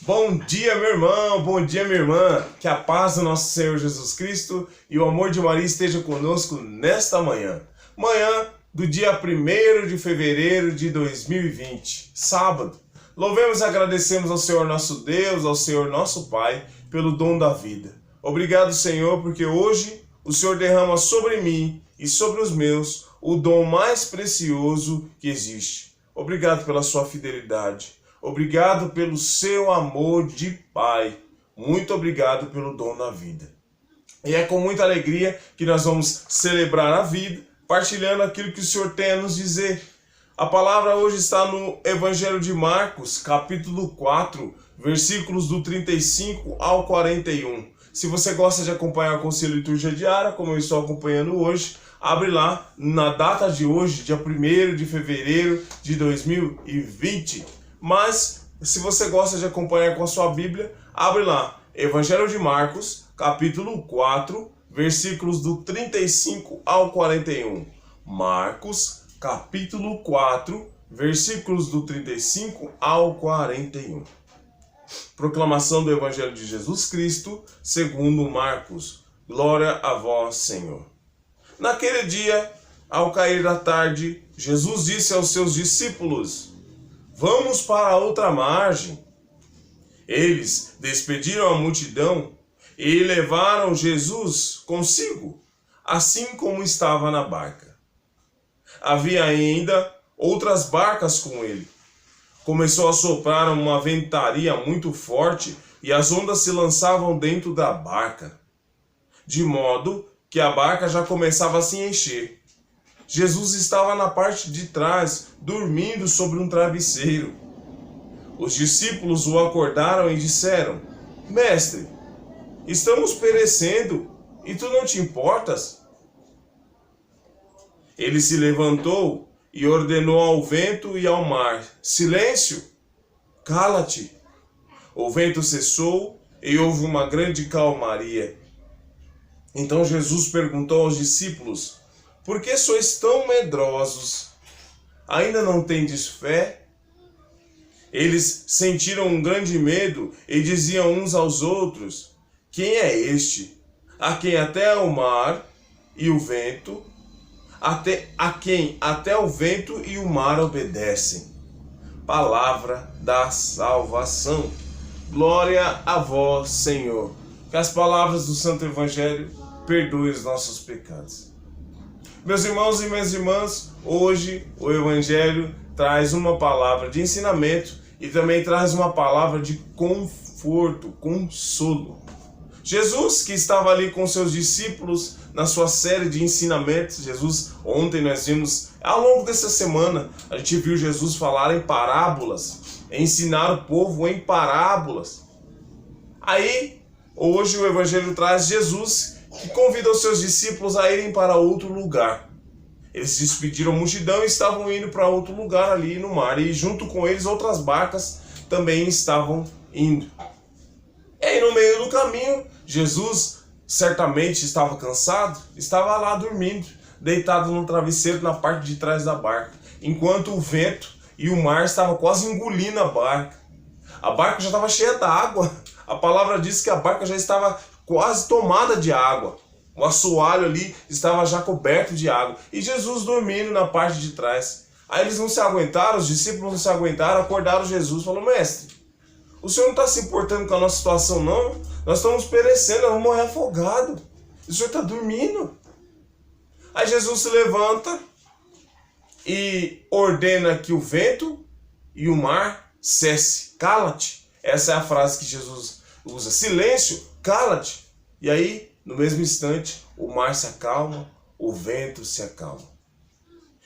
Bom dia, meu irmão, bom dia, minha irmã. Que a paz do nosso Senhor Jesus Cristo e o amor de Maria esteja conosco nesta manhã. Manhã do dia 1º de fevereiro de 2020, sábado. Louvemos e agradecemos ao Senhor nosso Deus, ao Senhor nosso Pai, pelo dom da vida. Obrigado, Senhor, porque hoje o Senhor derrama sobre mim e sobre os meus o dom mais precioso que existe. Obrigado pela sua fidelidade. Obrigado pelo seu amor de Pai. Muito obrigado pelo dom da vida. E é com muita alegria que nós vamos celebrar a vida, partilhando aquilo que o Senhor tem a nos dizer. A palavra hoje está no Evangelho de Marcos, capítulo 4, versículos do 35 ao 41. Se você gosta de acompanhar com a liturgia diária, como eu estou acompanhando hoje, abre lá na data de hoje, dia 1º de fevereiro de 2020. Mas, se você gosta de acompanhar com a sua Bíblia, abre lá, Evangelho de Marcos, capítulo 4, versículos do 35 ao 41. Marcos, capítulo 4, versículos do 35 ao 41. Proclamação do Evangelho de Jesus Cristo, segundo Marcos. Glória a vós, Senhor. Naquele dia, ao cair da tarde, Jesus disse aos seus discípulos: Vamos para a outra margem. Eles despediram a multidão e levaram Jesus consigo, assim como estava na barca. Havia ainda outras barcas com ele. Começou a soprar uma ventania muito forte e as ondas se lançavam dentro da barca, de modo que a barca já começava a se encher. Jesus estava na parte de trás, dormindo sobre um travesseiro. Os discípulos o acordaram e disseram: Mestre, estamos perecendo e tu não te importas? Ele se levantou e ordenou ao vento e ao mar: Silêncio, cala-te. O vento cessou e houve uma grande calmaria. Então Jesus perguntou aos discípulos: Por que sois tão medrosos? Ainda não tendes fé? Eles sentiram um grande medo e diziam uns aos outros: Quem é este, a quem até o mar e o vento, a quem até o vento e o mar obedecem? Palavra da salvação. Glória a vós, Senhor. Que as palavras do Santo Evangelho perdoem os nossos pecados. Meus irmãos e minhas irmãs, hoje o Evangelho traz uma palavra de ensinamento e também traz uma palavra de conforto, consolo. Jesus, que estava ali com seus discípulos na sua série de ensinamentos, ontem nós vimos, ao longo dessa semana, a gente viu Jesus falar em parábolas, ensinar o povo em parábolas. Aí, hoje o Evangelho traz Jesus, que convida os seus discípulos a irem para outro lugar. Eles se despediram da multidão e estavam indo para outro lugar ali no mar. E junto com eles outras barcas também estavam indo. E aí no meio do caminho, Jesus certamente estava cansado, estava lá dormindo, deitado no travesseiro na parte de trás da barca. Enquanto o vento e o mar estavam quase engolindo a barca. A barca já estava cheia d'água. A palavra diz que a barca já estava quase tomada de água. O assoalho ali estava já coberto de água. E Jesus dormindo na parte de trás. Aí eles não se aguentaram, os discípulos não se aguentaram, acordaram Jesus. Falaram: Mestre, o senhor não está se importando com a nossa situação não? Nós estamos perecendo, nós vamos morrer afogados. O senhor está dormindo. Aí Jesus se levanta e ordena que o vento e o mar cesse. Cala-te. Essa é a frase que Jesus usa. Silêncio, cala-te. E aí, no mesmo instante, o mar se acalma, o vento se acalma.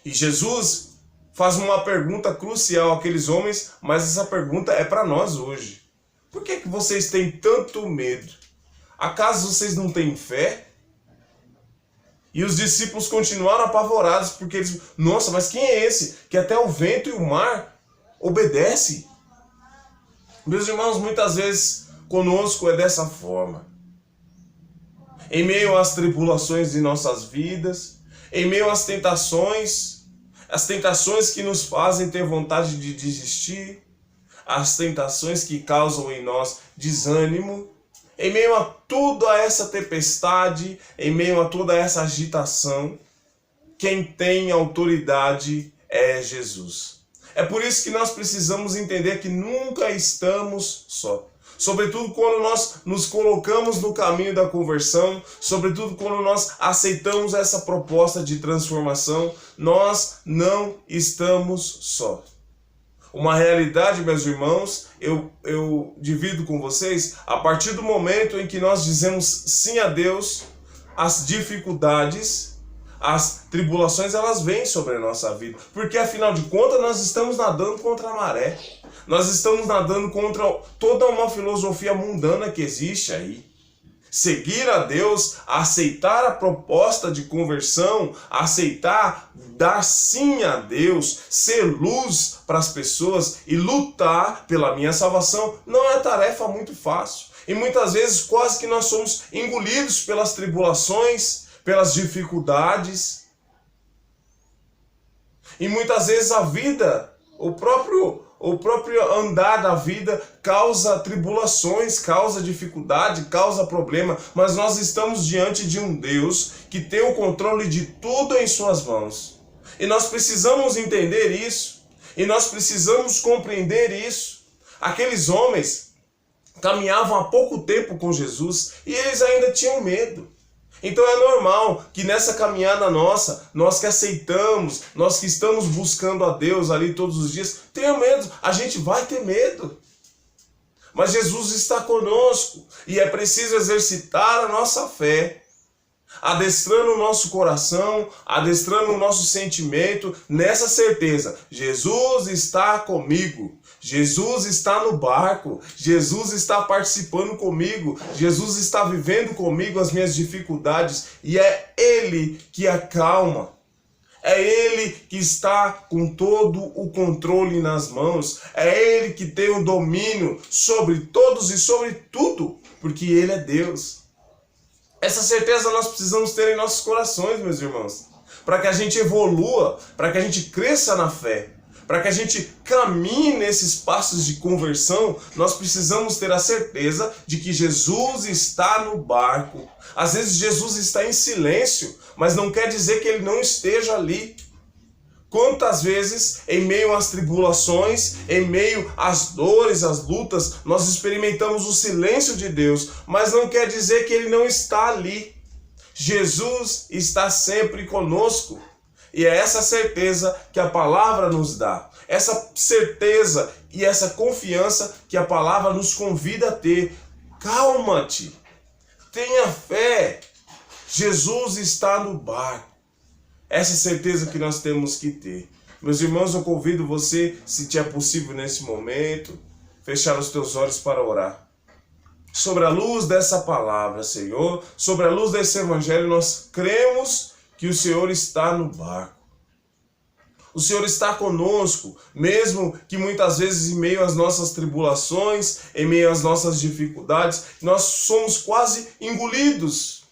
E Jesus faz uma pergunta crucial àqueles homens, mas essa pergunta é para nós hoje. Por que vocês têm tanto medo? Acaso vocês não têm fé? E os discípulos continuaram apavorados, porque eles: Nossa, mas quem é esse que até o vento e o mar obedecem? Meus irmãos, muitas vezes conosco é dessa forma. Em meio às tribulações de nossas vidas, em meio às tentações que nos fazem ter vontade de desistir, as tentações que causam em nós desânimo, em meio a toda essa tempestade, em meio a toda essa agitação, quem tem autoridade é Jesus. É por isso que nós precisamos entender que nunca estamos só. Sobretudo quando nós nos colocamos no caminho da conversão, sobretudo quando nós aceitamos essa proposta de transformação, nós não estamos só. Uma realidade, meus irmãos, eu divido com vocês, a partir do momento em que nós dizemos sim a Deus, as dificuldades, as tribulações, elas vêm sobre a nossa vida. Porque, afinal de contas, nós estamos nadando contra a maré. Nós estamos nadando contra toda uma filosofia mundana que existe aí. Seguir a Deus, aceitar a proposta de conversão, aceitar dar sim a Deus, ser luz para as pessoas e lutar pela minha salvação, não é tarefa muito fácil. E muitas vezes quase que nós somos engolidos pelas tribulações, pelas dificuldades. E muitas vezes a vida, o próprio andar da vida causa tribulações, causa dificuldade, causa problema, mas nós estamos diante de um Deus que tem o controle de tudo em suas mãos. E nós precisamos entender isso, e nós precisamos compreender isso. Aqueles homens caminhavam há pouco tempo com Jesus e eles ainda tinham medo. Então é normal que nessa caminhada nossa, nós que aceitamos, nós que estamos buscando a Deus ali todos os dias, tenha medo, a gente vai ter medo. Mas Jesus está conosco e é preciso exercitar a nossa fé, adestrando o nosso coração, adestrando o nosso sentimento nessa certeza. Jesus está comigo. Jesus está no barco, Jesus está participando comigo, Jesus está vivendo comigo as minhas dificuldades e é Ele que acalma, é Ele que está com todo o controle nas mãos, é Ele que tem o domínio sobre todos e sobre tudo, porque Ele é Deus. Essa certeza nós precisamos ter em nossos corações, meus irmãos, para que a gente evolua, para que a gente cresça na fé. Para que a gente caminhe nesses passos de conversão, nós precisamos ter a certeza de que Jesus está no barco. Às vezes Jesus está em silêncio, mas não quer dizer que Ele não esteja ali. Quantas vezes, em meio às tribulações, em meio às dores, às lutas, nós experimentamos o silêncio de Deus, mas não quer dizer que Ele não está ali. Jesus está sempre conosco. E é essa certeza que a palavra nos dá. Essa certeza e essa confiança que a palavra nos convida a ter. Calma-te. Tenha fé. Jesus está no barco. Essa certeza que nós temos que ter. Meus irmãos, eu convido você, se te é possível nesse momento, fechar os teus olhos para orar. Sobre a luz dessa palavra, Senhor, sobre a luz desse evangelho, nós cremos que o Senhor está no barco. O Senhor está conosco, mesmo que muitas vezes em meio às nossas tribulações, em meio às nossas dificuldades, nós somos quase engolidos.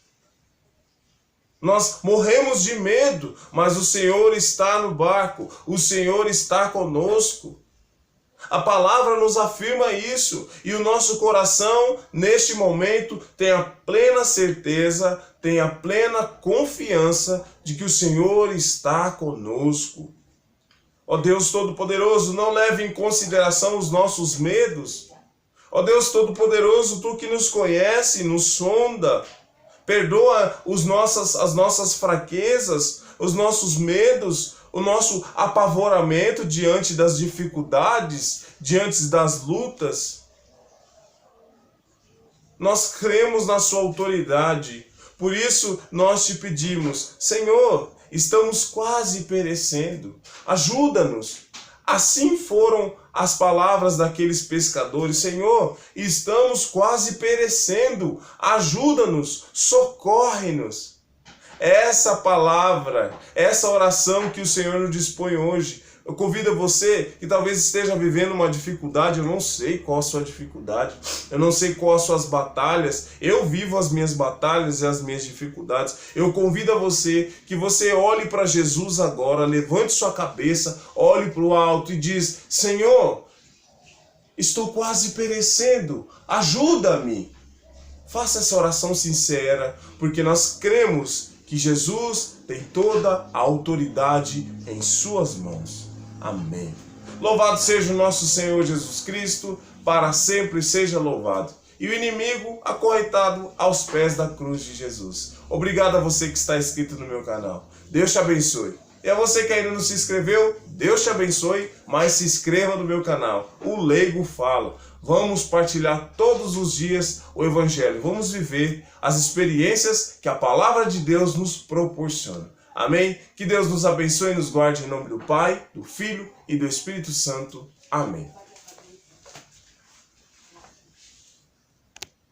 Nós morremos de medo, mas o Senhor está no barco, o Senhor está conosco. A palavra nos afirma isso, e o nosso coração, neste momento, tem a plena certeza, tem a plena confiança de que o Senhor está conosco. Ó Deus Todo-Poderoso, não leve em consideração os nossos medos. Ó Deus Todo-Poderoso, Tu que nos conhece, nos sonda, perdoa as nossas fraquezas, os nossos medos, o nosso apavoramento diante das dificuldades, diante das lutas. Nós cremos na Sua autoridade, por isso nós te pedimos, Senhor, estamos quase perecendo, ajuda-nos. Assim foram as palavras daqueles pescadores, Senhor, estamos quase perecendo, ajuda-nos, socorre-nos. Essa palavra, essa oração que o Senhor nos dispõe hoje, eu convido você que talvez esteja vivendo uma dificuldade, eu não sei qual a sua dificuldade, eu não sei qual as suas batalhas, eu vivo as minhas batalhas e as minhas dificuldades. Eu convido a você que você olhe para Jesus agora, levante sua cabeça, olhe para o alto e diz, Senhor, estou quase perecendo, ajuda-me. Faça essa oração sincera, porque nós cremos que Jesus tem toda a autoridade em suas mãos. Amém. Louvado seja o nosso Senhor Jesus Cristo, para sempre seja louvado. E o inimigo acorrentado aos pés da cruz de Jesus. Obrigado a você que está inscrito no meu canal. Deus te abençoe. E a você que ainda não se inscreveu, Deus te abençoe, mas se inscreva no meu canal, O Leigo Fala. Vamos partilhar todos os dias o Evangelho. Vamos viver as experiências que a Palavra de Deus nos proporciona. Amém? Que Deus nos abençoe e nos guarde em nome do Pai, do Filho e do Espírito Santo. Amém.